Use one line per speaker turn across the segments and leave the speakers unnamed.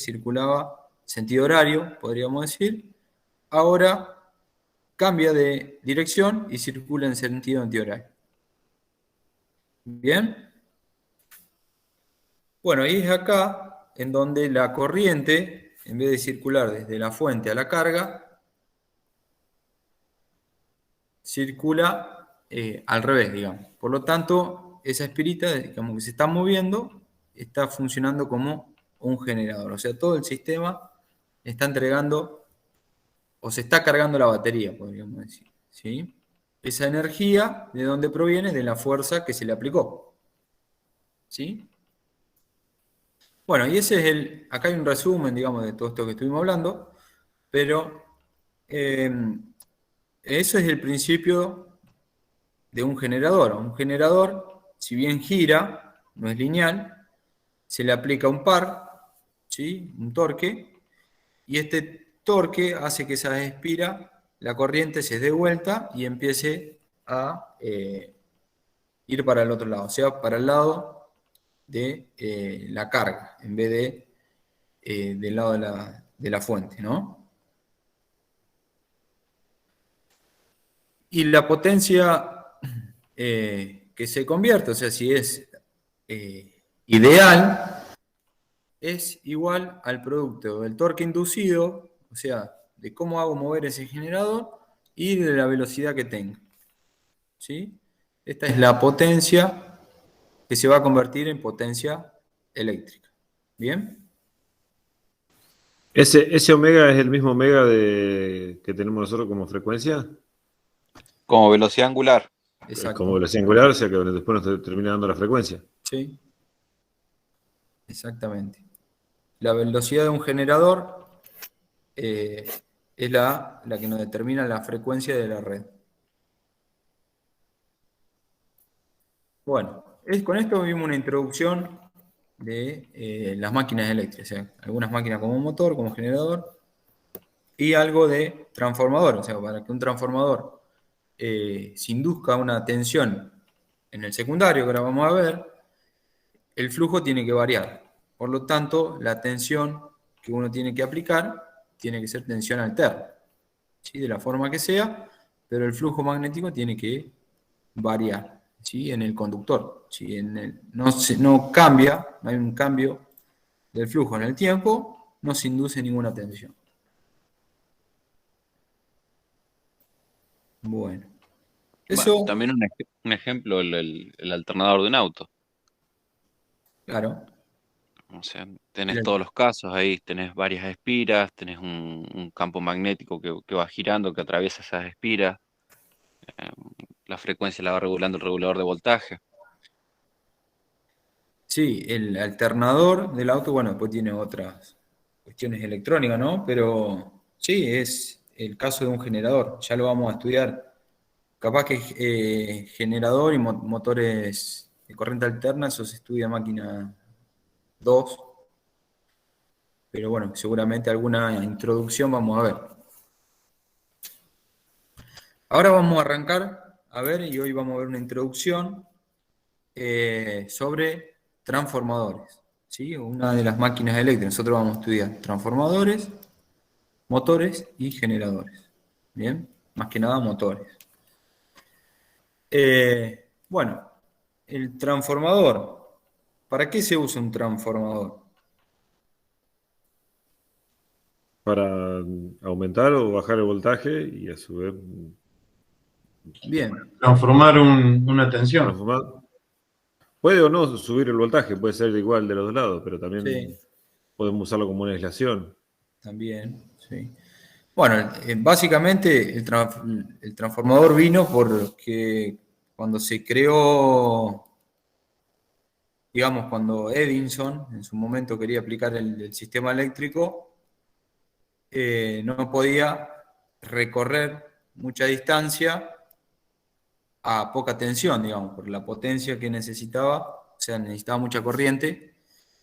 circulaba sentido horario, podríamos decir, ahora cambia de dirección y circula en sentido antihorario. ¿Bien? Bueno, y es acá en donde la corriente, en vez de circular desde la fuente a la carga, circula al revés, digamos. Por lo tanto, esa espirita, digamos, que se está moviendo, está funcionando como un generador. O sea, todo el sistema está entregando o se está cargando la batería, podríamos decir. ¿Sí? Esa energía, ¿de dónde proviene? De la fuerza que se le aplicó. ¿Sí? Bueno, y ese es acá hay un resumen, digamos, de todo esto que estuvimos hablando, pero eh, eso es el principio de un generador. A un generador, si bien gira, no es lineal, se le aplica un par, ¿sí? Un torque, y este torque hace que esa espira, la corriente se dé vuelta y empiece a ir para el otro lado, o sea, para el lado de la carga, en vez de del lado de la fuente, ¿no? Y la potencia que se convierte, o sea, si es ideal, es igual al producto del torque inducido, o sea, de cómo hago mover ese generador y de la velocidad que tenga. ¿Sí? Esta es la potencia que se va a convertir en potencia eléctrica. ¿Bien?
¿Ese omega es el mismo omega que tenemos nosotros como frecuencia?
Como velocidad angular.
Como
Exacto.
velocidad angular, o sea que después nos termina dando la frecuencia.
Sí, exactamente. La velocidad de un generador eh, es la que nos determina la frecuencia de la red. Bueno, con esto vimos una introducción de las máquinas eléctricas, o sea, algunas máquinas como motor, como generador, y algo de transformador, o sea, para que un transformador se induzca una tensión en el secundario, que ahora vamos a ver, el flujo tiene que variar. Por lo tanto, la tensión que uno tiene que aplicar tiene que ser tensión alterna, ¿sí? De la forma que sea, pero el flujo magnético tiene que variar, ¿sí? En el conductor. ¿Sí? No cambia, no hay un cambio del flujo en el tiempo, no se induce ninguna tensión. Bueno,
Bueno,
eso,
también un ejemplo, el alternador de un auto.
claro,
O sea, tenés todos los casos ahí, tenés varias espiras, tenés un campo magnético que va girando, que atraviesa esas espiras. eh, la frecuencia la va regulando el regulador de voltaje.
sí, el alternador del auto, bueno, después tiene otras cuestiones electrónicas, ¿no? Pero sí, es el caso de un generador, ya lo vamos a estudiar. Capaz que generador y motores de corriente alterna, eso se estudia en máquina 2, pero bueno, seguramente alguna introducción vamos a ver. Ahora vamos a arrancar a ver, y hoy vamos a ver una introducción sobre transformadores, ¿sí? Una de las máquinas eléctricas. Nosotros vamos a estudiar transformadores, motores y generadores. Bien, más que nada motores. Bueno, el transformador. ¿Para qué se usa un transformador?
Para aumentar o bajar el voltaje y a su vez
Bien,
Transformar una tensión.
transformar. Puede o no subir el voltaje, puede ser igual de los dos lados, pero
sí,
también podemos usarlo como una aislación.
también, sí. Bueno, básicamente el transformador vino porque cuando se creó, digamos, cuando Edison en su momento quería aplicar el sistema eléctrico, no podía recorrer mucha distancia a poca tensión, digamos, por la potencia que necesitaba, o sea, necesitaba mucha corriente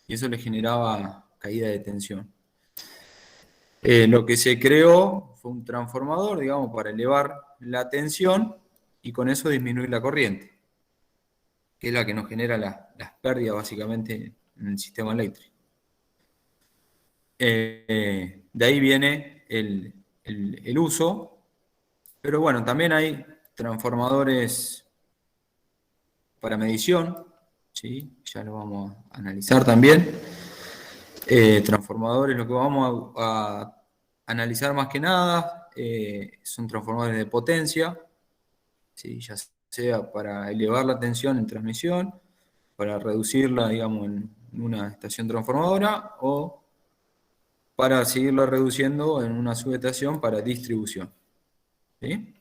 y eso le generaba caída de tensión. Lo que se creó fue un transformador, digamos, para elevar la tensión y con eso disminuir la corriente, que es la que nos genera las pérdidas básicamente en el sistema eléctrico. De ahí viene el uso. Pero bueno, también hay transformadores para medición, ¿sí? Ya lo vamos a analizar también. Transformadores, lo que vamos a analizar más que nada son transformadores de potencia, ¿sí? Ya sea para elevar la tensión en transmisión, para reducirla, digamos, en una estación transformadora, o para seguirla reduciendo en una subestación para distribución. ¿Sí?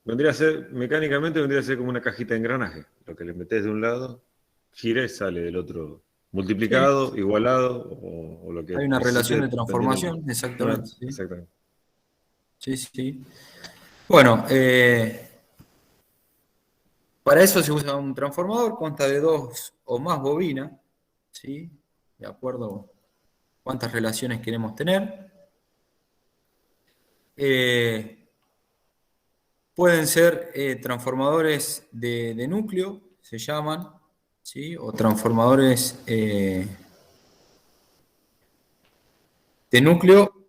Vendría a ser, mecánicamente vendría a ser como una cajita de engranaje. Lo que le metes de un lado, gira y sale del otro.
Sí,
Multiplicado, igualado, o lo que
hay una relación
necesite
de
dependiendo.
transformación, exactamente. ¿Sí?
Exactamente.
Sí, sí. Bueno, para eso se usa un transformador, consta de 2 o más bobinas, ¿sí? De acuerdo a cuántas relaciones queremos tener. Pueden ser transformadores de núcleo, se llaman, ¿sí? O transformadores de núcleo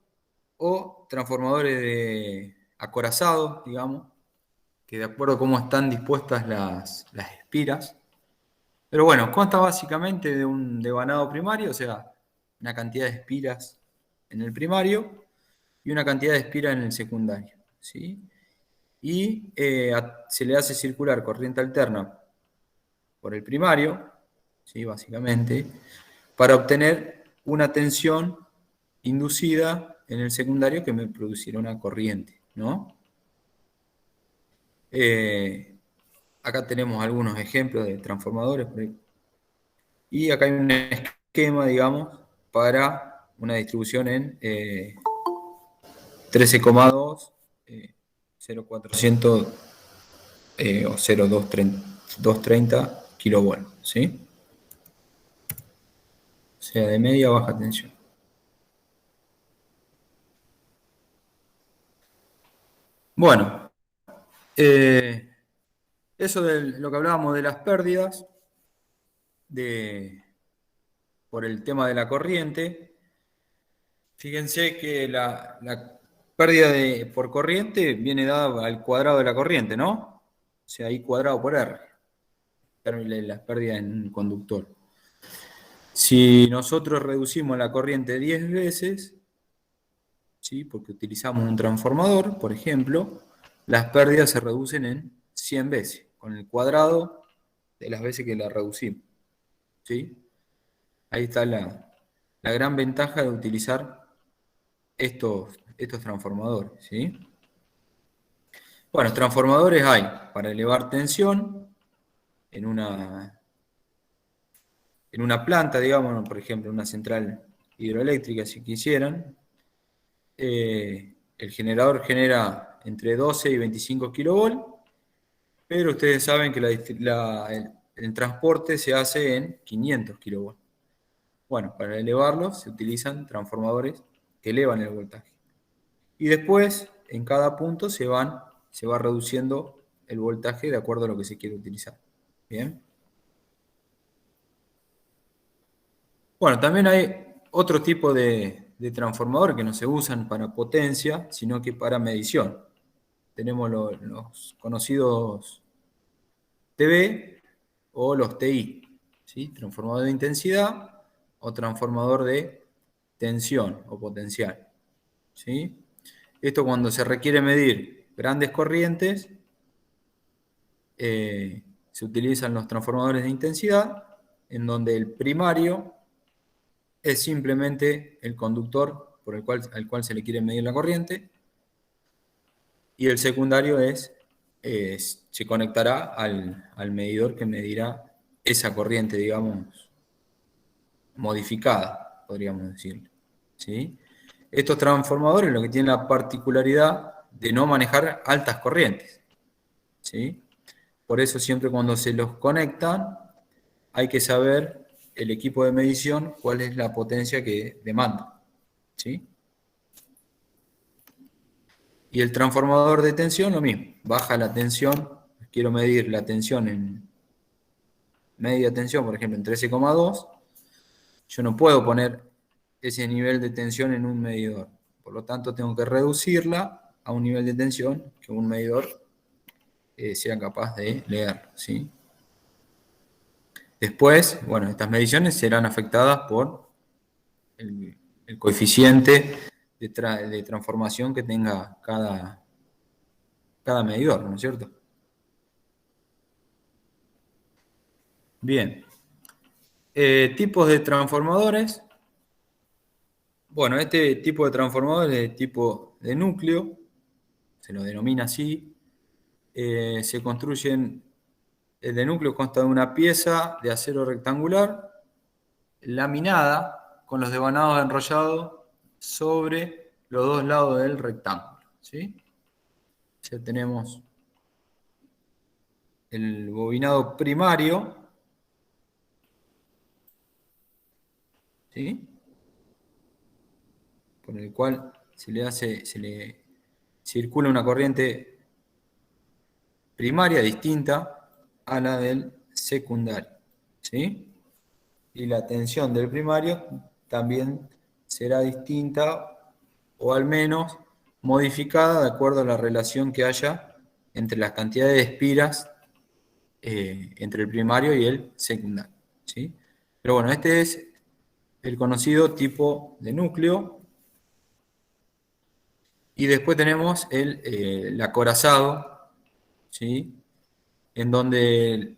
o transformadores de acorazado, digamos, que de acuerdo a cómo están dispuestas las espiras. Pero bueno, consta básicamente de un devanado primario, o sea, una cantidad de espiras en el primario y una cantidad de espiras en el secundario, ¿sí? Y se le hace circular corriente alterna por el primario, ¿sí? Básicamente, para obtener una tensión inducida en el secundario que me producirá una corriente, ¿no? Acá tenemos algunos ejemplos de transformadores. Y acá hay un esquema, digamos, para una distribución en 13,2, 0,400 o 0,230 kilovolts, ¿sí? O sea, de media a baja tensión. Bueno, eso de lo que hablábamos de las pérdidas, por el tema de la corriente. Fíjense que la pérdida por corriente viene dada al cuadrado de la corriente, ¿no? O sea, I cuadrado por R, la pérdida en un conductor. Si nosotros reducimos la corriente 10 veces, ¿sí? Porque utilizamos un transformador, por ejemplo, las pérdidas se reducen en 100 veces, con el cuadrado de las veces que la reducimos, ¿sí? Ahí está la gran ventaja de utilizar estos transformadores, ¿sí? Bueno, transformadores hay para elevar tensión en una planta, digamos, por ejemplo, una central hidroeléctrica, si quisieran. El generador genera entre 12 y 25 kilovolts, pero ustedes saben que el transporte se hace en 500 kilovolts. Bueno, para elevarlo se utilizan transformadores que elevan el voltaje. Y después, en cada punto se va reduciendo el voltaje de acuerdo a lo que se quiere utilizar. Bien. Bueno, también hay otro tipo de transformador que no se usan para potencia, sino que para medición. Tenemos los conocidos TB o los TI, ¿sí? Transformador de intensidad o transformador de tensión o potencial, ¿sí? Esto cuando se requiere medir grandes corrientes, se utilizan los transformadores de intensidad, en donde el primario es simplemente el conductor al cual se le quiere medir la corriente, y el secundario se conectará al medidor que medirá esa corriente, digamos, modificada, podríamos decirlo, ¿sí? Estos transformadores lo que tienen la particularidad de no manejar altas corrientes, ¿sí? Por eso siempre cuando se los conectan hay que saber el equipo de medición cuál es la potencia que demanda, ¿sí? Y el transformador de tensión lo mismo, baja la tensión, quiero medir la tensión en media tensión, por ejemplo en 13,2, yo no puedo poner ese nivel de tensión en un medidor. Por lo tanto, tengo que reducirla a un nivel de tensión que un medidor sea capaz de leer, ¿sí? Después, bueno, estas mediciones serán afectadas por el coeficiente de transformación que tenga cada medidor, ¿no es cierto? Bien. Tipos de transformadores. Bueno, este tipo de transformador es de tipo de núcleo, se lo denomina así. Se construyen, el de núcleo consta de una pieza de acero rectangular, laminada, con los devanados enrollados sobre los dos lados del rectángulo, ¿sí? Ya tenemos el bobinado primario, ¿sí? Por el cual se le circula una corriente primaria distinta a la del secundario, ¿sí? Y la tensión del primario también será distinta o al menos modificada de acuerdo a la relación que haya entre las cantidades de espiras entre el primario y el secundario, ¿sí? Pero bueno, este es el conocido tipo de núcleo. Y después tenemos el acorazado, ¿sí? En donde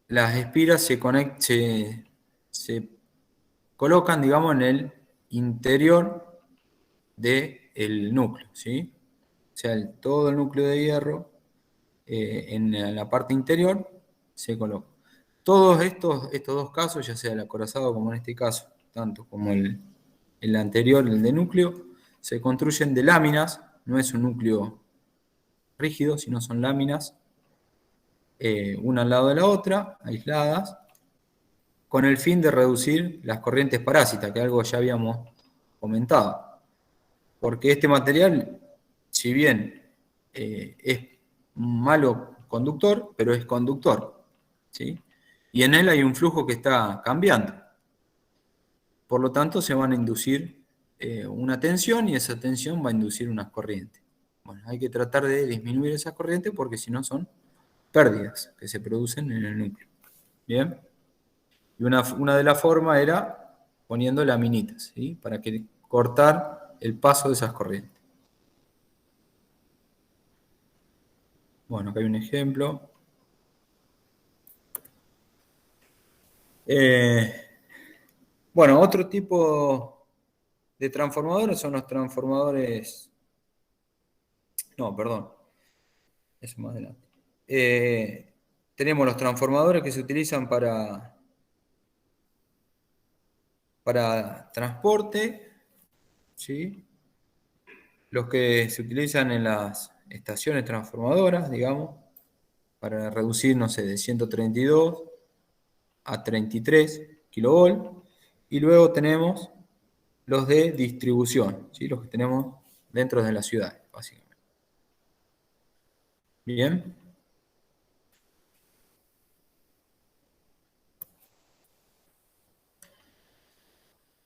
las espiras se colocan, digamos, en el interior del núcleo, ¿sí? O sea, todo el núcleo de hierro en la parte interior se coloca. Todos estos dos casos, ya sea el acorazado como en este caso, tanto como el anterior, el de núcleo, se construyen de láminas, no es un núcleo rígido, sino son láminas, una al lado de la otra, aisladas, con el fin de reducir las corrientes parásitas, que algo ya habíamos comentado. Porque este material, si bien es un malo conductor, pero es conductor, ¿sí? Y en él hay un flujo que está cambiando. Por lo tanto, se van a inducir una tensión y esa tensión va a inducir unas corrientes. Bueno, hay que tratar de disminuir esa corriente porque si no son pérdidas que se producen en el núcleo. ¿Bien? Y una de las formas era poniendo laminitas, ¿sí? Para cortar el paso de esas corrientes. Bueno, acá hay un ejemplo. Bueno, otro tipo de transformadores son los transformadores... No, perdón. Eso más adelante. Tenemos los transformadores que se utilizan para transporte, ¿sí? Los que se utilizan en las estaciones transformadoras, digamos, para reducir, no sé, de 132 a 33 kilovolt. Y luego tenemos los de distribución, ¿sí? Los que tenemos dentro de la ciudad, básicamente. Bien.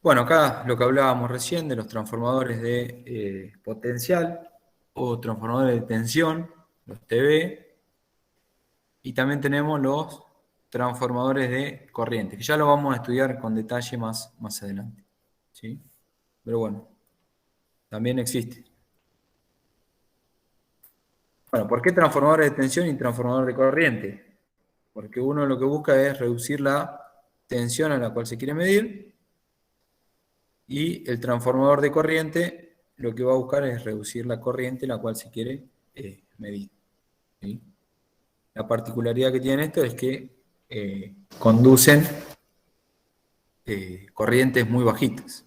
Bueno, acá lo que hablábamos recién de los transformadores de potencial o transformadores de tensión, los TV, y también tenemos los transformadores de corriente, que ya lo vamos a estudiar con detalle más adelante, ¿sí? Pero bueno, también existe. Bueno, ¿por qué transformadores de tensión y transformador de corriente? Porque uno lo que busca es reducir la tensión a la cual se quiere medir, y el transformador de corriente lo que va a buscar es reducir la corriente la cual se quiere medir, ¿sí? La particularidad que tiene esto es que conducen corrientes muy bajitas.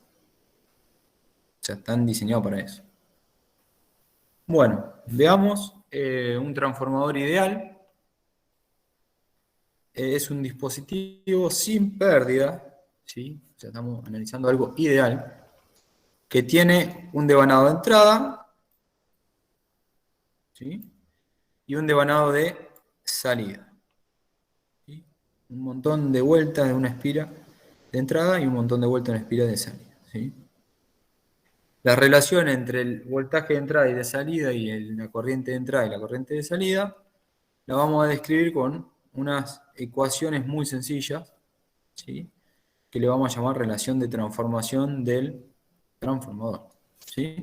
O sea, están diseñados para eso. Bueno, veamos un transformador ideal. Es un dispositivo sin pérdida, ¿sí? O sea, estamos analizando algo ideal, que tiene un devanado de entrada, ¿sí? Y un devanado de salida, ¿sí? Un montón de vueltas de una espira de entrada y un montón de vueltas de una espira de salida, ¿sí? la relación entre el voltaje de entrada y de salida y la corriente de entrada y la corriente de salida, la vamos a describir con unas ecuaciones muy sencillas, ¿sí? Que le vamos a llamar relación de transformación del transformador, ¿sí?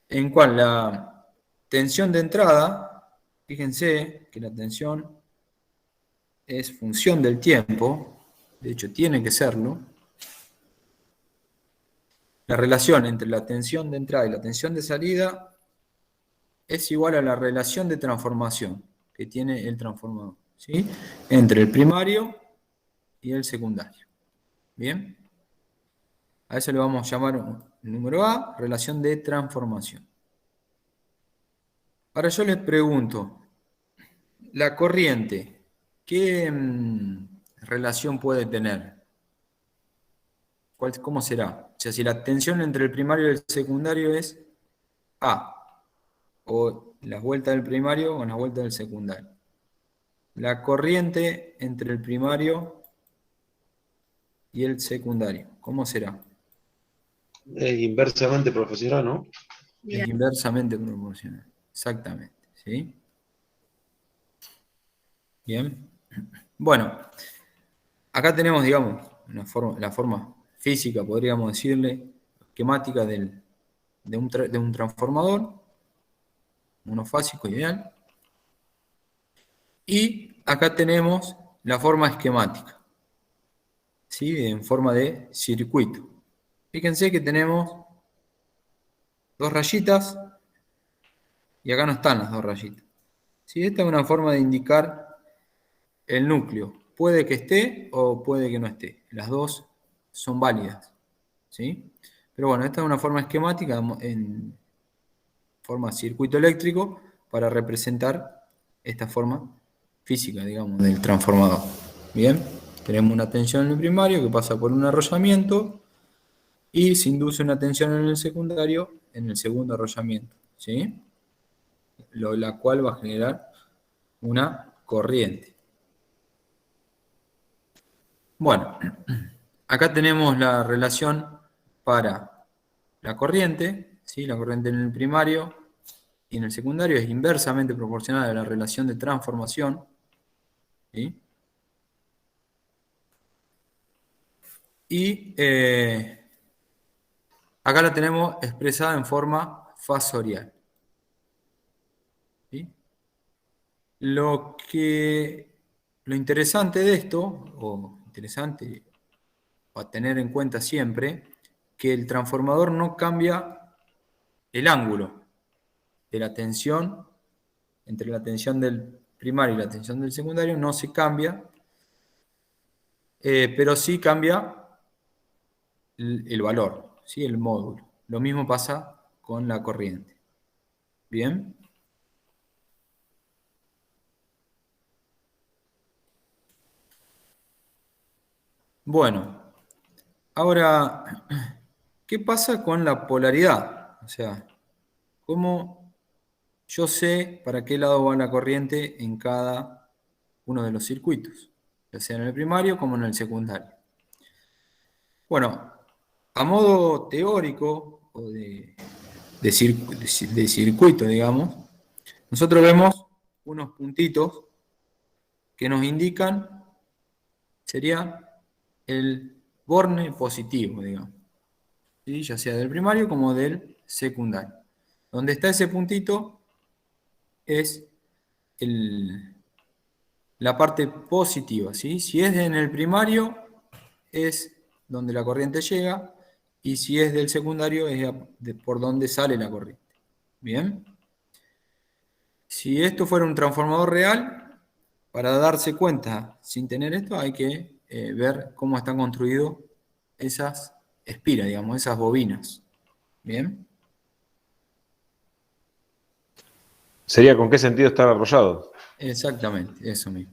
En cual la tensión de entrada, fíjense que la tensión es función del tiempo, de hecho tiene que serlo. La relación entre la tensión de entrada y la tensión de salida es igual a la relación de transformación que tiene el transformador, ¿sí? Entre el primario y el secundario. ¿Bien? A eso le vamos a llamar el número A, relación de transformación. Ahora yo les pregunto, la corriente, ¿qué relación puede tener? ¿Cómo será? O sea, si la tensión entre el primario y el secundario es A, o las vueltas del primario con las vueltas del secundario. La corriente entre el primario y el secundario, ¿cómo será?
Inversamente proporcional, ¿no?
Es inversamente proporcional. Exactamente. ¿Sí? Bien. Bueno, acá tenemos, digamos, la forma física, podríamos decirle, esquemática de un transformador, monofásico ideal. Y acá tenemos la forma esquemática, ¿sí? En forma de circuito. Fíjense que tenemos dos rayitas y acá no están las dos rayitas. ¿Sí? Esta es una forma de indicar el núcleo. Puede que esté o puede que no esté. Las dos son válidas, ¿sí? Pero bueno, esta es una forma esquemática en forma circuito eléctrico para representar esta forma física, digamos, del transformador. Bien, tenemos una tensión en el primario que pasa por un arrollamiento y se induce una tensión en el secundario en el segundo arrollamiento, ¿sí? La cual va a generar una corriente. Bueno, acá tenemos la relación para la corriente, ¿sí? La corriente en el primario y en el secundario es inversamente proporcional a la relación de transformación, ¿sí? Y acá la tenemos expresada en forma fasorial, ¿sí? Lo interesante de esto, o interesante a tener en cuenta siempre, que el transformador no cambia el ángulo de la tensión, entre la tensión del primario y la tensión del secundario, no se cambia, pero sí cambia el valor, ¿sí? El módulo. Lo mismo pasa con la corriente. ¿Bien? Bueno, ahora, ¿qué pasa con la polaridad? O sea, ¿cómo yo sé para qué lado va la corriente en cada uno de los circuitos? Ya sea en el primario como en el secundario. Bueno, a modo teórico o de circuito, digamos, nosotros vemos unos puntitos que nos indican, sería el borne positivo, digamos, ¿sí? Ya sea del primario como del secundario. Donde está ese puntito es la parte positiva, ¿sí? Si es en el primario es donde la corriente llega y si es del secundario es por donde sale la corriente. ¿Bien? Si esto fuera un transformador real, para darse cuenta sin tener esto hay que ver cómo están construidas esas espiras, digamos, esas bobinas. ¿Bien?
¿Sería con qué sentido estar arrollado?
Exactamente, eso mismo.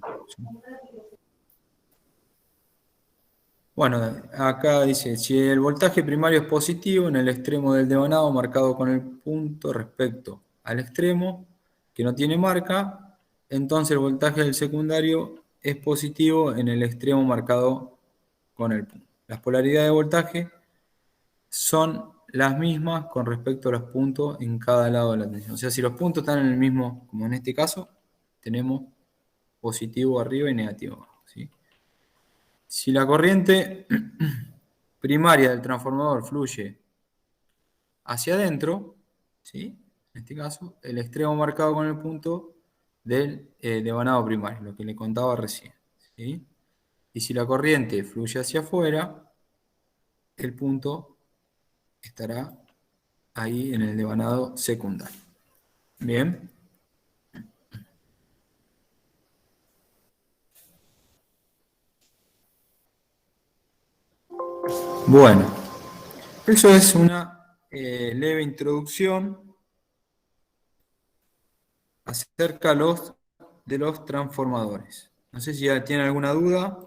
Bueno, acá dice, si el voltaje primario es positivo en el extremo del devanado marcado con el punto respecto al extremo que no tiene marca, entonces el voltaje del secundario es positivo en el extremo marcado con el punto. Las polaridades de voltaje son las mismas con respecto a los puntos en cada lado de la tensión. O sea, si los puntos están en el mismo, como en este caso, tenemos positivo arriba y negativo abajo, ¿sí? Si la corriente primaria del transformador fluye hacia adentro, ¿sí? En este caso, el extremo marcado con el punto del devanado primario, lo que le contaba recién, ¿sí? Y si la corriente fluye hacia afuera, el punto estará ahí en el devanado secundario. Bien. Bueno, eso es una leve introducción acerca de los transformadores. No sé si ya tienen alguna duda.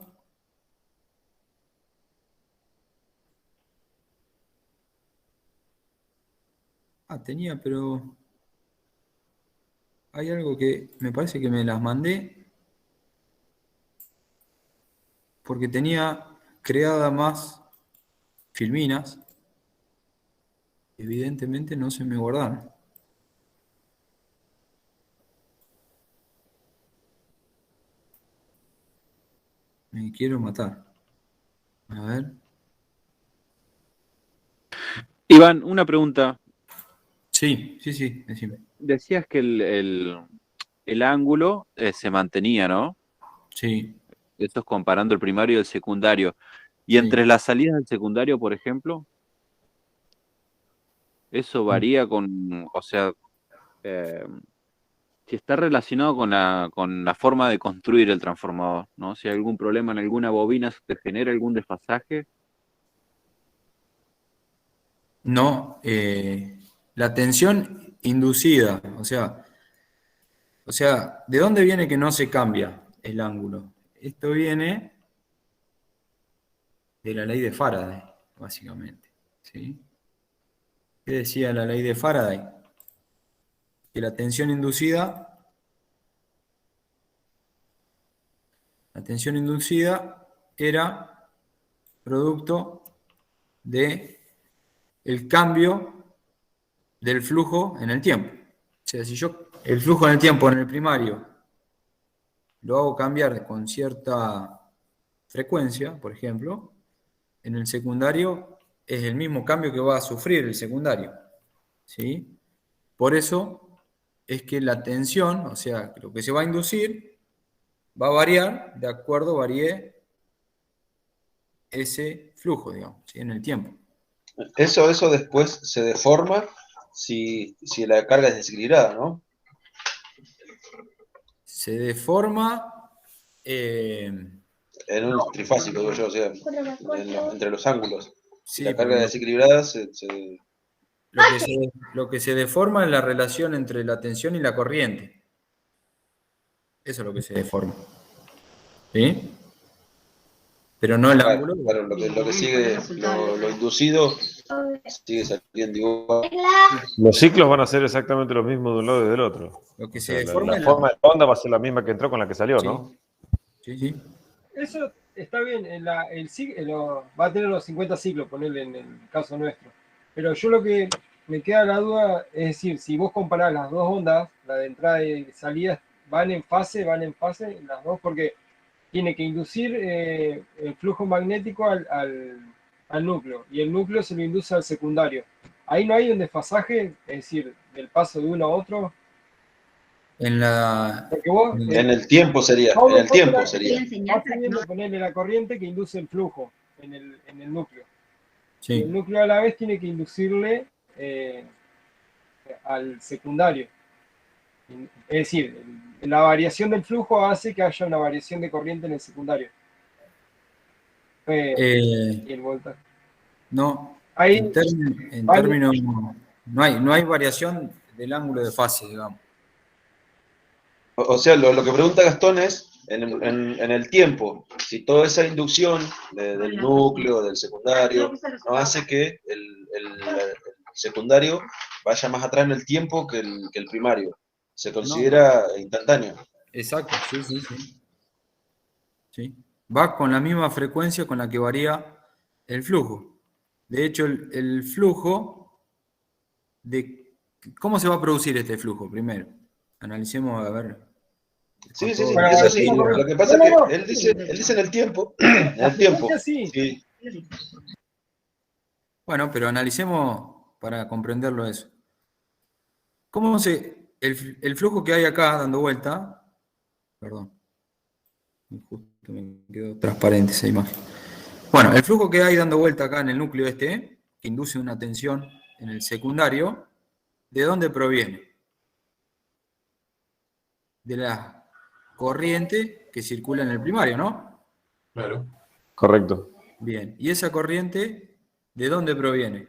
Tenía, pero hay algo que me parece que me las mandé porque tenía creada más filminas. Evidentemente no se me guardaron. Me quiero matar. A ver.
Iván, una pregunta.
Sí, decime.
Decías que el ángulo se mantenía, ¿no?
Sí,
Esto es comparando el primario y el secundario. Y
sí.
entre las salidas del secundario, por ejemplo, eso varía con, o sea, eh, si está relacionado con la forma de construir el transformador, ¿no? Si hay algún problema en alguna bobina, se genera algún desfasaje.
No, la tensión inducida, o sea, ¿de dónde viene que no se cambia el ángulo? Esto viene de la ley de Faraday, básicamente, ¿sí? ¿Qué decía la ley de Faraday? Que la tensión inducida era producto de el cambio del flujo en el tiempo. O sea, si yo el flujo en el tiempo en el primario lo hago cambiar con cierta frecuencia, por ejemplo, en el secundario es el mismo cambio que va a sufrir el secundario, ¿sí? Por eso es que la tensión, o sea, lo que se va a inducir, va a variar de acuerdo varíe ese flujo, digamos, ¿sí? En el tiempo.
Eso después se deforma si la carga es desequilibrada, ¿no?
Se deforma,
En un trifásico, digo yo, o sea, entre los ángulos. Si
sí,
la
pero
carga es desequilibrada,
lo que se deforma es la relación entre la tensión y la corriente. Eso es lo que se deforma. ¿Sí? Pero no el ángulo.
claro, lo que sigue, lo inducido, sigue saliendo igual.
Los ciclos van a ser exactamente los mismos de un lado y del otro.
Lo que
O
se
sea,
deforma
la
es
forma de onda va a ser la misma que entró con la que salió,
Sí.
¿no?
Sí.
Eso está bien, va a tener los 50 ciclos, ponerle en el caso nuestro. Pero yo lo que me queda la duda es decir, si vos comparás las dos ondas, la de entrada y salida, van en fase las dos, porque tiene que inducir el flujo magnético al núcleo, y el núcleo se lo induce al secundario. Ahí no hay un desfasaje, es decir, del paso de uno a otro.
en la.
Porque vos,
En el tiempo sería, en el tiempo sería.
vas teniendo ponerle la corriente que induce el flujo en el núcleo. Y el
Sí.
núcleo a la vez tiene que inducirle al secundario. Es decir, la variación del flujo hace que haya una variación de corriente en el secundario. Y el voltaje.
No.
Ahí,
En términos. No hay variación del ángulo de fase, digamos.
O sea, lo que pregunta Gastón es, en el tiempo, si toda esa inducción del núcleo, del secundario, no hace que el secundario vaya más atrás en el tiempo que el primario. Se considera instantáneo.
Exacto, sí. Va con la misma frecuencia con la que varía el flujo. De hecho, el flujo, ¿cómo se va a producir este flujo? Primero, analicemos, a ver.
Sí,
con
sí, sí,
todo
es
el-
así. Lo que pasa es que él dice en el tiempo, en el tiempo.
Sí.
Sí.
Bueno, pero analicemos para comprenderlo eso. El flujo que hay acá dando vuelta, perdón, justo me quedó transparente esa imagen. Bueno, el flujo que hay dando vuelta acá en el núcleo que induce una tensión en el secundario, ¿de dónde proviene? De la corriente que circula en el primario, ¿no?
Claro.
Correcto.
Bien, ¿y esa corriente de dónde proviene?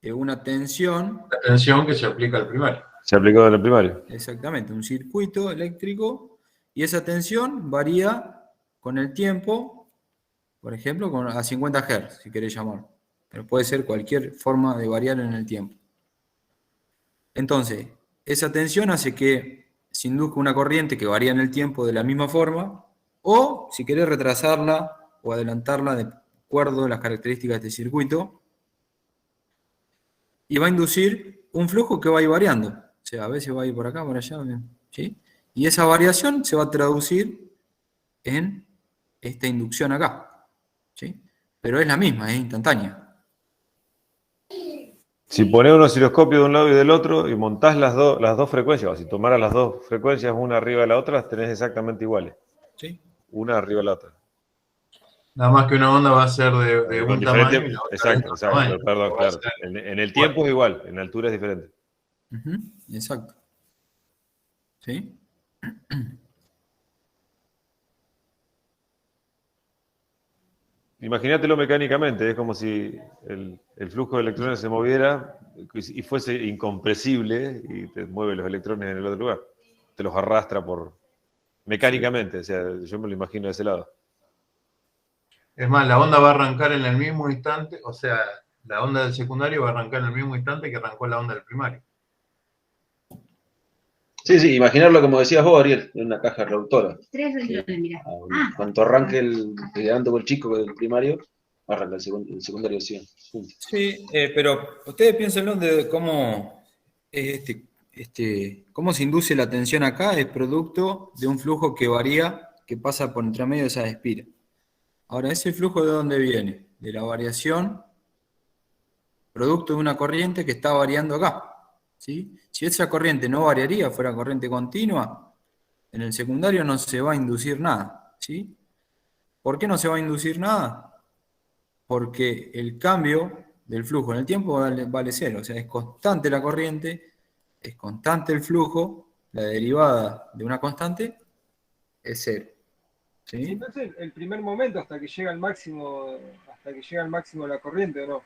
De una tensión,
La tensión que se aplica al primario.
Se aplicó en el primario.
exactamente, un circuito eléctrico, y esa tensión varía con el tiempo, por ejemplo, a 50 Hz, si querés llamar. Pero puede ser cualquier forma de variar en el tiempo. Entonces, esa tensión hace que se induzca una corriente que varía en el tiempo de la misma forma, o si querés retrasarla o adelantarla de acuerdo a las características de este circuito, y va a inducir un flujo que va a ir variando. O sea, a veces va a ir por acá, por allá, ¿sí? Y esa variación se va a traducir en esta inducción acá, ¿sí? Pero es la misma, es instantánea.
Si pones un osciloscopio de un lado y del otro y montás las dos frecuencias, o si tomaras las dos frecuencias una arriba de la otra, las tenés exactamente iguales.
¿Sí?
Una arriba de la otra.
Nada más que una onda va a ser de
Con
un
diferente-
tamaño y la otra de
Exacto,
otro
exacto.
tamaño.
Perdón,
Va a
claro.
ser-
En el tiempo es igual, en la altura es diferente.
Ujú, exacto. ¿Sí?
Imagínatelo mecánicamente, es como si el flujo de electrones se moviera y fuese incompresible y te mueve los electrones en el otro lugar. Te los arrastra mecánicamente, o sea, yo me lo imagino de ese lado.
Es más, la onda va a arrancar en el mismo instante, o sea, la onda del secundario va a arrancar en el mismo instante que arrancó la onda del primario.
Sí, sí, imaginarlo como decías vos, Ariel, en una caja reductora.
3 renglores, mirá.
Cuando arranque el quedando con el chico del primario, arranca el secundario 100.
Sí, pero ustedes piénsenlo de cómo cómo se induce la tensión acá, es producto de un flujo que varía, que pasa por entre medio de esas espiras. Ahora, ¿ese flujo de dónde viene? De la variación, producto de una corriente que está variando acá. ¿Sí? Si esa corriente no variaría, fuera corriente continua, en el secundario no se va a inducir nada. ¿Sí? ¿Por qué no se va a inducir nada? Porque el cambio del flujo en el tiempo vale cero, o sea, es constante la corriente, es constante el flujo, la derivada de una constante es cero. ¿Sí?
Entonces, el primer momento hasta que llega al máximo de la corriente, ¿o no?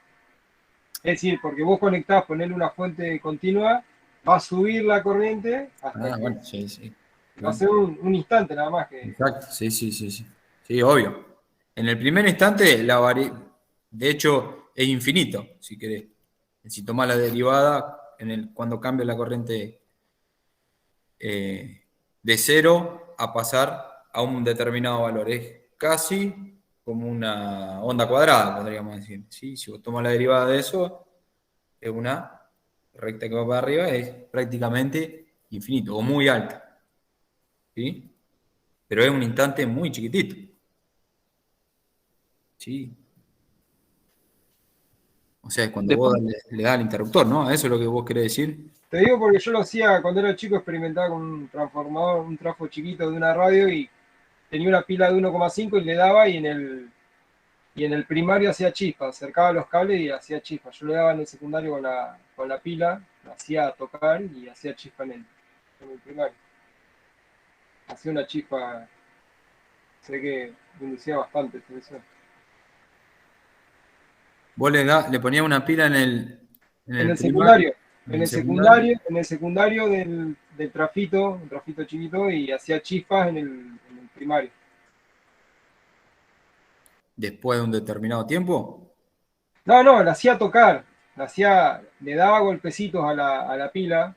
Es decir, porque vos conectás, ponerle una fuente continua, va a subir la corriente hasta que
Bueno, sí, sí.
va a ser un instante nada más que.
Exacto, sí, sí, sí, sí. Sí, obvio. En el primer instante, de hecho, es infinito, si querés. Si tomás la derivada, cuando cambia la corriente de cero a pasar a un determinado valor. Es casi como una onda cuadrada, podríamos decir. ¿Sí? Si vos tomás la derivada de eso, es una recta que va para arriba, es prácticamente infinito o muy alta. ¿Sí? Pero es un instante muy chiquitito. ¿Sí? O sea, es cuando vos le das al interruptor, ¿no? Eso es lo que vos querés decir.
Te digo porque yo lo hacía cuando era chico, experimentaba con un transformador, un trafo chiquito de una radio y tenía una pila de 1,5 y le daba y en el primario hacía chispa, acercaba los cables y hacía chispa. Yo le daba en el secundario con la pila, la hacía tocar y hacía chispa en el primario. Hacía una chispa, sé que inducía bastante tensión.
Vos le ponías una pila en el
secundario.
primario.
En el secundario del trafito, un trafito chiquito, y hacía chispas en el primario.
Después de un determinado tiempo.
No, la hacía tocar, le daba golpecitos a la pila.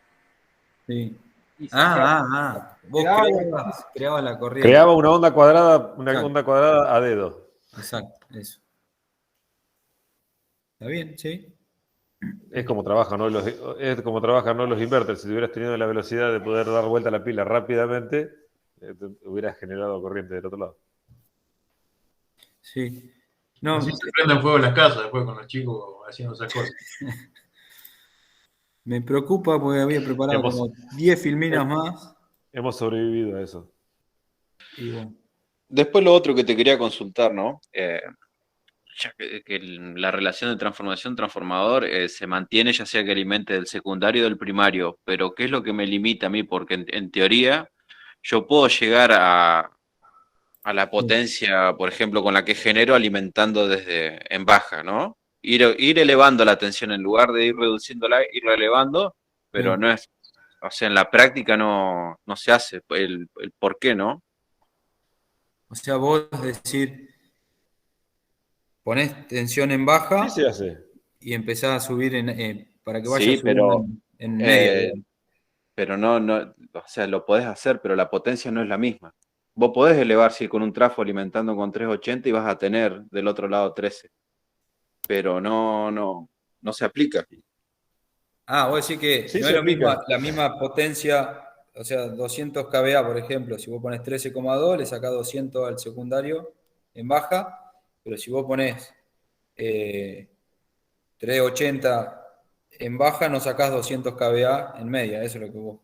Sí.
Y
Vos creabas la corriente.
Creaba una onda cuadrada,
Exacto.
onda cuadrada a dedo.
Exacto, eso. ¿Está bien? ¿Sí?
Es como trabajan, ¿no? Es como trabajan, ¿no? Los inverters. Si hubieras tenido la velocidad de poder dar vuelta a la pila rápidamente, hubieras generado corriente del otro lado.
Sí. No,
Así se prenden fuego las casas después con los chicos haciendo esas cosas.
me preocupa porque había preparado
Hemos,
como 10 filminas más.
hemos sobrevivido a eso.
Y bueno,
Después lo otro que te quería consultar, ¿no? Ya que la relación de transformación-transformador se mantiene, ya sea que alimente del secundario o del primario, pero ¿qué es lo que me limita a mí? Porque en teoría yo puedo llegar a la potencia, por ejemplo, con la que genero alimentando desde en baja, ¿no? Ir elevando la tensión en lugar de ir reduciéndola, ir elevando, pero
sí.
no es, o sea, en la práctica no se hace el por qué, ¿no?
O sea, vos decir, ponés tensión en
Sí se
baja
hace.
y empezás a subir para que vaya
Sí,
subiendo
pero
en media,
eh,
digamos.
pero no, o sea, lo podés hacer, pero la potencia no es la misma. Vos podés elevar, sí, con un trafo alimentando con 380 y vas a tener del otro lado 13, pero no se aplica.
Ah, vos decís que
Sí
no es
se
lo mismo,
aplica.
la misma potencia, o sea, 200 kVA, por ejemplo, si vos pones 13,2, le sacás 200 al secundario en baja, pero si vos pones 380 en baja, no sacás 200 kVA en media, eso es lo que vos.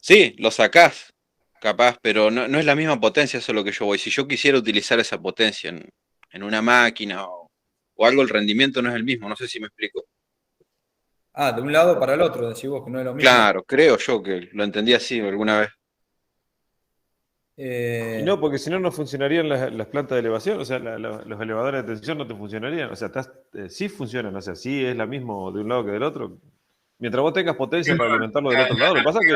Sí, lo sacás, capaz, pero no es la misma potencia, eso es lo que yo voy. Si yo quisiera utilizar esa potencia en una máquina o algo, el rendimiento no es el mismo, no sé si me explico.
Ah, de un lado para el otro, decís vos que no es lo mismo.
Claro, creo yo que lo entendí así alguna vez.
Y
Eh,
no, porque si no, no funcionarían las plantas de elevación, o sea, los elevadores de tensión no te funcionarían. O sea, sí funcionan, o sea, sí es la mismo de un lado que del otro. Mientras vos tengas potencia para alimentarlo del otro lado, lo que pasa es que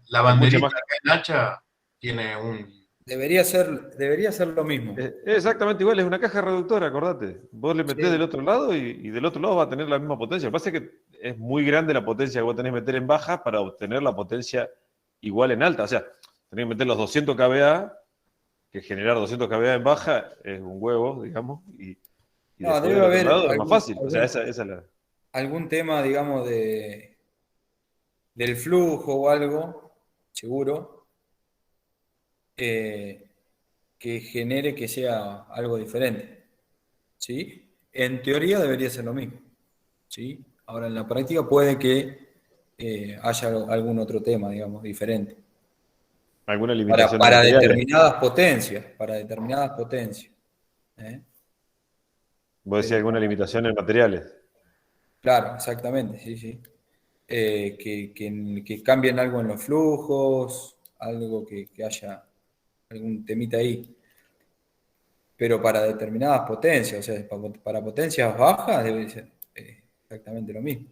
La
es mucho
banderita
más.
que enhacha tiene un...
debería ser lo mismo.
Es exactamente igual, es una caja reductora, acordate. Vos le metés del
Sí.
otro lado y del otro lado va a tener la misma potencia. Lo que pasa es que es muy grande la potencia que vos tenés que meter en baja para obtener la potencia igual en alta. O sea, tenés que meter los 200 kVA, que generar 200 kVA en baja es un huevo, digamos, y
No,
después
debe
del otro
haber
lado es más fácil. O sea, esa es la.
algún tema, digamos, del flujo o algo, seguro, eh, que genere que sea algo diferente. ¿Sí? En teoría debería ser lo mismo. ¿Sí? Ahora en la práctica puede que haya algún otro tema, digamos, diferente.
Alguna
Para,
limitación de
para
materiales.
determinadas potencias, para determinadas potencias. ¿Eh?
Vos decís
Pero
alguna limitación en materiales.
claro, exactamente, sí, sí. Que cambien algo en los flujos, algo que haya algún temita ahí. Pero para determinadas potencias, o sea, para potencias bajas debe ser exactamente lo mismo.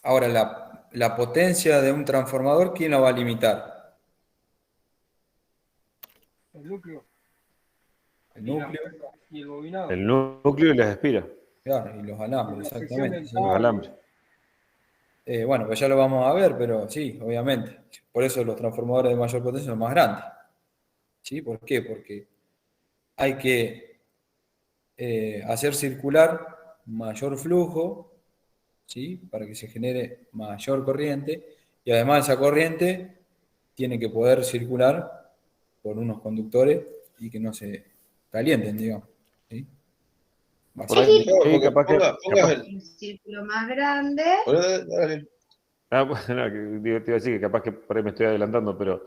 Ahora, la potencia de un transformador, ¿quién la va a limitar?
El núcleo
El
y,
núcleo,
y el bobinado.
El núcleo y las espiras,
claro, y los alambres,
La sección
exactamente. Sí.
los
dentada.
alambres.
Bueno, pues ya lo vamos a ver, pero sí, obviamente. Por eso los transformadores de mayor potencia son más grandes. ¿Sí? ¿Por qué? Porque hay que hacer circular mayor flujo, ¿sí? Para que se genere mayor corriente, y además esa corriente tiene que poder circular por unos conductores y que no se calienten, digamos. ¿Sí?
Por ahí,
Claro, porque
capaz que.
pongas
Capaz,
el.
Un círculo más grande.
Dale.
bueno, te iba a decir que capaz que por ahí me estoy adelantando, pero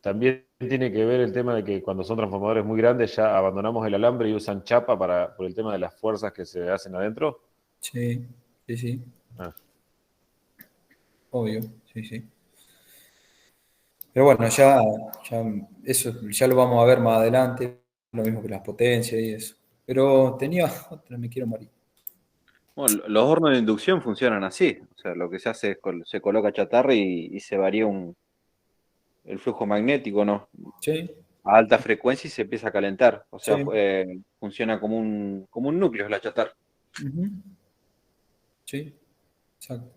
también tiene que ver el tema de que cuando son transformadores muy grandes ya abandonamos el alambre y usan chapa por el tema de las fuerzas que se hacen adentro.
Sí, sí, sí,
Ah,
obvio, sí, sí. Pero bueno, eso ya lo vamos a ver más adelante, lo mismo que las potencias y eso. Pero tenía otra, me quiero morir.
Bueno, los hornos de inducción funcionan así, o sea, lo que se hace es se coloca chatarra y se varía el flujo magnético, ¿no?
Sí,
A alta frecuencia y se empieza a calentar, o sea,
sí,
funciona como un núcleo la chatarra.
ujú, sí, exacto.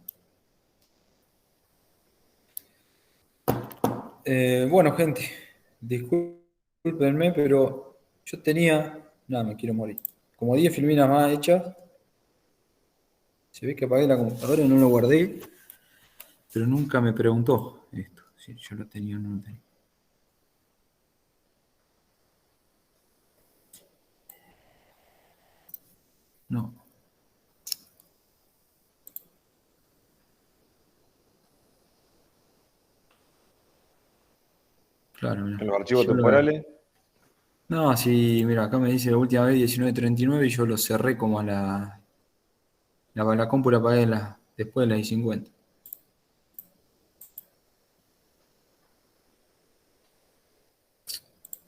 Bueno, gente, discúlpenme, pero yo tenía, nada, me quiero morir, como 10 filminas más hechas. Se ve que apagué la computadora y no lo guardé, pero nunca me preguntó esto, si yo lo tenía o no lo tenía. No. Claro, mira.
En los archivos
Yo lo-
temporales.
No, sí, mira, acá me dice la última vez 19:39 y yo lo cerré como a la compu la apagué después de las 50.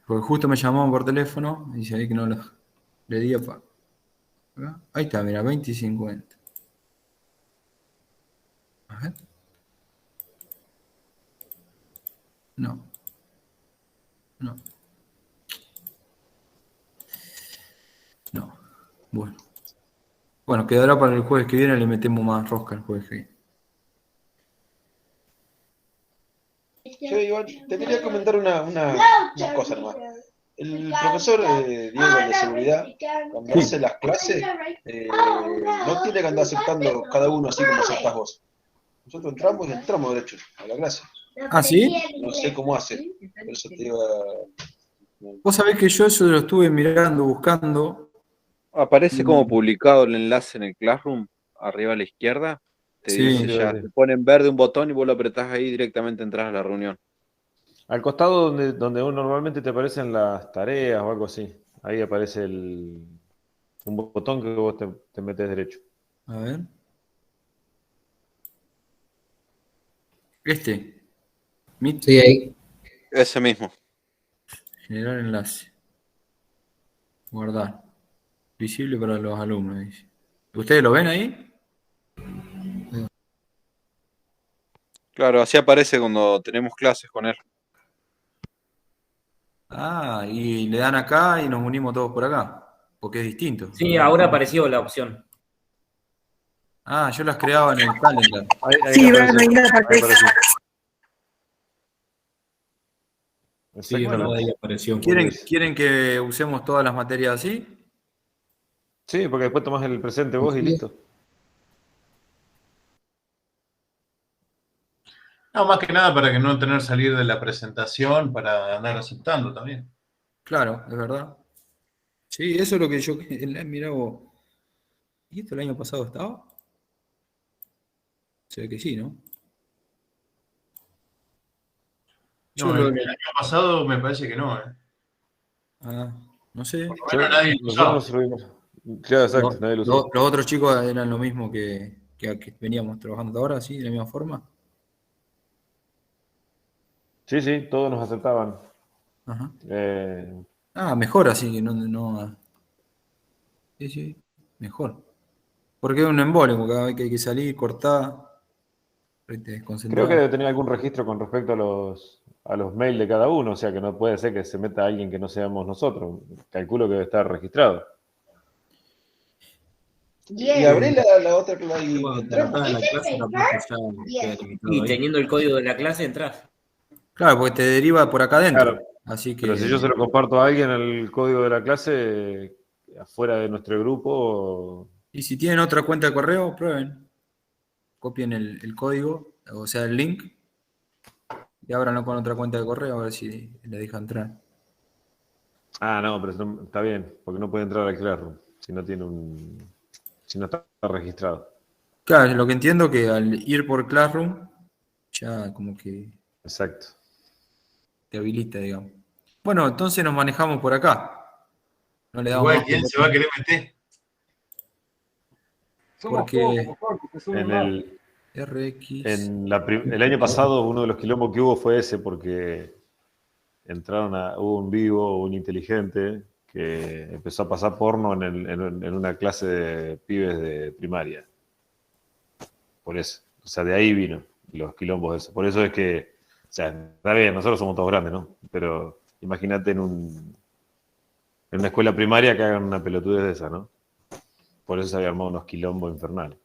Porque justo me llamaban por teléfono y se ve que no le di acá. Ahí está, mira, 20 y 50. A ver. No, no, no. Bueno. Bueno, quedará para el jueves que viene, le metemos más rosca el jueves que viene.
Che, Iván, te quería comentar una cosa nomás. El profesor Diego, el de seguridad, cuando hace las clases, no tiene que andar aceptando cada uno así como aceptás vos. Nosotros entramos y entramos derecho a la clase.
¿Ah, sí?
No sé cómo hace, por eso te iba.
Vos sabés que yo eso lo estuve mirando, buscando.
Aparece como publicado el enlace en el Classroom, arriba a la izquierda. Te
Sí.
dice ya, te pone en verde un botón y vos lo apretás ahí y directamente entras a la reunión.
Al costado donde normalmente te aparecen las tareas o algo así. Ahí aparece un botón que vos te metés derecho.
A ver. Este. Meet,
Sí, ahí.
Ese mismo.
generar enlace. Guardar. Visible para los alumnos, dice. ¿Ustedes lo ven ahí?
Claro, así aparece cuando tenemos clases con él.
Ah, y le dan acá y nos unimos todos por acá. Porque es distinto.
Sí, ahora apareció la opción.
Ah, yo las creaba en el calendar.
Ahí
Sí,
apareció.
bueno, ahí me
Ahí
aparece.
apareció.
Sí, es
Exactamente.
verdad, ahí apareció.
¿Quieren que usemos todas las materias así?
Sí, porque después tomás el presente vos y listo.
No, más que nada para que no tener que salir de la presentación, para andar aceptando también.
Claro, es verdad. Sí, eso es lo que yo mirá vos. ¿Y esto el año pasado estaba? Se ve que sí, ¿no? Yo
No,
lo-
el año pasado me parece que no, ¿eh?
Ah, no sé.
Bueno, nadie lo
Nosotros
usaba.
nos subimos. Claro, exacto, nadie lo usó.
Los otros chicos eran lo mismo que veníamos trabajando ahora, ¿sí? De la misma forma.
Sí, sí, todos nos aceptaban.
Ajá.
Eh,
Ah, mejor así, que no. Sí, sí, mejor. Porque es un embole, porque cada vez que hay que salir, cortar, te
Creo que
desconcentrar.
debe tener algún registro con respecto a los mails de cada uno, o sea que no puede ser que se meta alguien que no seamos nosotros. Calculo que debe estar registrado.
Y abrí la otra clase y
Cuando te
entramos.
anotas en la clase, tampoco ya queda limitado. Y teniendo el código de la clase, entras.
Claro, porque te deriva por acá adentro.
Claro.
Así que.
Pero si yo se lo comparto a alguien el código de la clase, afuera de nuestro grupo,
Y si tienen otra cuenta de correo, prueben. Copien el código, o sea, el link, y ábranlo con otra cuenta de correo a ver si le deja entrar.
no, pero está bien, porque no puede entrar al Classroom si no tiene si no está registrado.
Claro, lo que entiendo que al ir por Classroom, ya como que
Exacto.
te habilita, digamos. Bueno, entonces nos manejamos por acá. No le damos
Igual,
más
¿quién se va a querer meter?
Somos
porque
pocos, mejor, porque somos
En
más.
RX.
el año pasado uno de los quilombos que hubo fue ese, porque hubo un vivo, un inteligente, que empezó a pasar porno en una clase de pibes de primaria. Por eso. O sea, de ahí vino los quilombos de eso. Por eso es que, o sea, está bien, nosotros somos todos grandes, ¿no? Pero imagínate en una escuela primaria que hagan una pelotudez de esa, ¿no? Por eso se había armado unos quilombos infernales.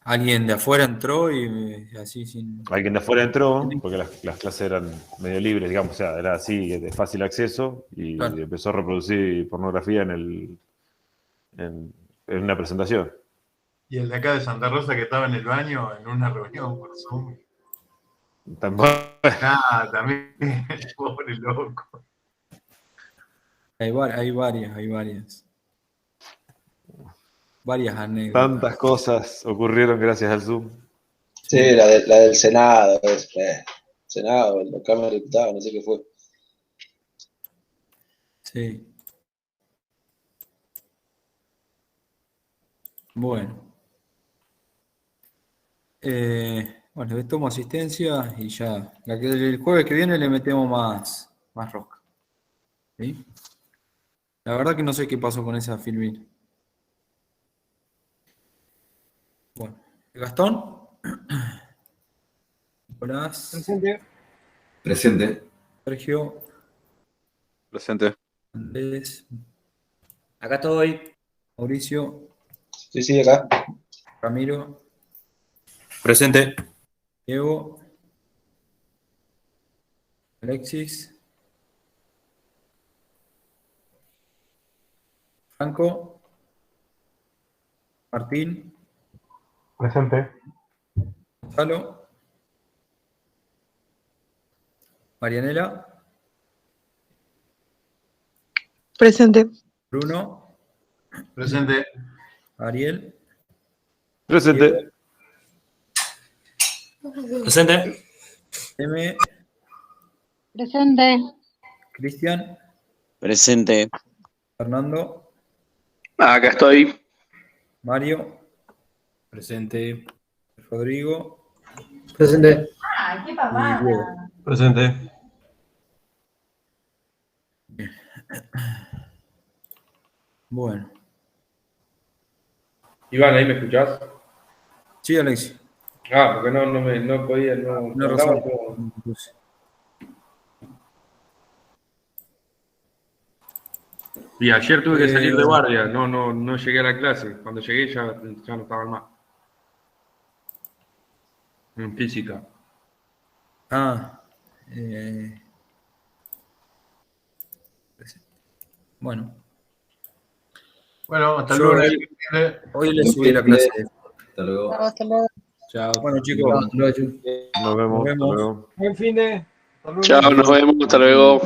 Alguien de afuera entró y así sin...
Alguien de afuera entró, porque las clases eran medio libres, digamos, o sea, era así, de fácil acceso, y
Claro.
empezó a reproducir pornografía en una presentación.
Y el de acá de Santa Rosa que estaba en el baño en una reunión por Zoom.
Tampoco-
Ah, también, pobre loco.
Hay varias. Varias anécdotas.
Tantas cosas ocurrieron gracias al Zoom.
Sí, la del Senado, Senado, la Cámara de Diputados, no sé qué fue.
Sí. Bueno. Bueno, le tomo asistencia y ya. El jueves que viene le metemos más rosca. ¿Sí? La verdad que no sé qué pasó con esa filmina. Bueno. Gastón. Nicolás.
Presente.
Presente.
Sergio.
Presente.
Andrés.
Acá estoy.
Mauricio.
Sí, acá.
Ramiro.
Presente.
Diego. Alexis. Franco. Martín.
Presente.
Gonzalo. Marianela.
Presente.
Bruno.
Presente.
Ariel.
Presente.
Presente.
M.
Presente.
Cristian.
Presente.
Fernando.
Acá estoy.
Mario.
Presente.
Rodrigo.
Presente.
¡Ay, qué
Y
pavada!
Diego.
Presente.
Bueno.
Iván, ¿ahí me escuchás?
Sí, Alexis.
Ah, porque no podía, no
Una
andaba
razón.
como- Y ayer tuve que salir de guardia, no llegué a la clase. Cuando llegué ya no estaban más. En física.
Ah. Bueno.
Bueno, hasta
Yo
luego.
hoy le subí la clase.
Hasta luego.
Hasta luego.
Chao.
Bueno, chicos.
Hasta luego.
Nos vemos.
Nos vemos.
Hasta luego.
Buen fin de. Hasta luego.
Chao, nos vemos. Hasta luego.